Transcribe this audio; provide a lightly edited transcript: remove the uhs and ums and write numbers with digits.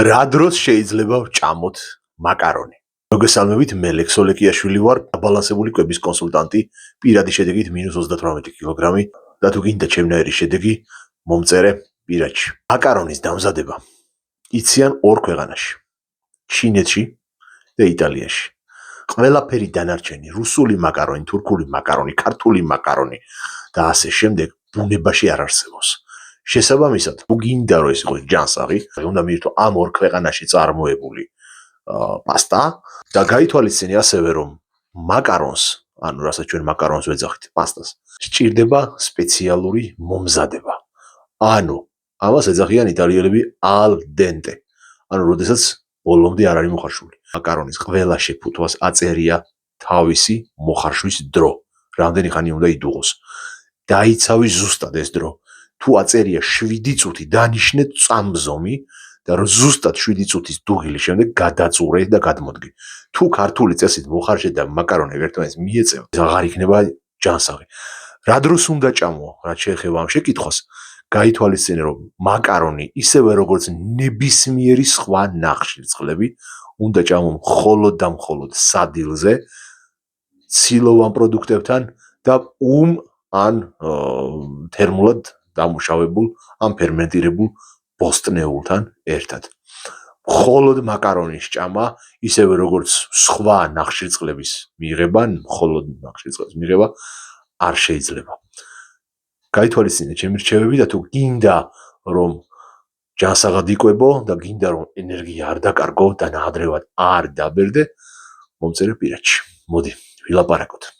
რა დროს შეიძლება ვჭამოთ მაკარონი? მოგესალმებით, მე ლექსო ლეკიაშვილი ვარ, დაბალანსებული კვების კონსულტანტი, პირადი შედეგით -38 კილოგრამი და თუ გინდა ჩემნაირი შედეგი, მომწერე პირადში. მაკარონის დამზადება იციან ორ ქვეყანაში, ჩინეთში და იტალიაში. ყველაფერი დანარჩენი, რუსული მაკარონი, თურქული მაკარონი, ქართული მაკარონი და ასე შემდეგ ბუნებაში არ არსებობს. შესაბამისად, თუ გინდა რომ ეს იყოს ჯანსაღი, უნდა მიირთო ამ ორ ქვეყანაში წარმოებული პასტა და გაითვალისწინე ასევე რომ მაკარონს, ანუ რასაც ჩვენ მაკარონს ვეძახით, პასტას, სჭირდება სპეციალური მომზადება. ანუ ამას ეძახიან იტალიელები al dente. ანუ როდესაც ბოლომდე არ არის მოხარშული. მაკარონის ყველა შეფუთვას აწერია თავისი მოხარშვის დრო. რამდენი ხანი უნდა იდუღოს. დაიცავი ზუსტად ეს დრო. თუ აწერია 7 წუთი, დანიშნე წამბზომი და რომ ზუსტად 7 წუთის დუღილის შემდეგ გადაწურე და გადმოდგე. თუ ქართული წესით მოხარშე და მაკარონი ერთმანეთს მიეწევა, აღარ იქნება ჯანსაღი. რა დროს უნდა ჭამო, რაც შეეხება ამ შეკითხვას, გაითვალისწინე რომ მაკარონი ისევე როგორც ნებისმიერი სხვა ნახშირწყლები უნდა ჭამო მხოლოდ და მხოლოდ სადილზე, ცილოვან პროდუქტებთან და ან თერმულად დამუშავებულ, ან ფერმენტირებულ ბოსტნეულთან ერთად. მხოლოდ მაკარონის ჭამა, ისევე როგორც სხვა ნახშირწყლების მიღება, მხოლოდ ნახშირწყლების მიღება არ შეიძლება. გაითვალისწინე ჩემი რჩევები და თუ გინდა რომ ჯანსაღად იკვებო და გინდა რომ ენერგია არ დაკარგო და ნაადრევად არ დაბერდე, მომწერე პირადში. მოდი, ვილაპარაკოთ.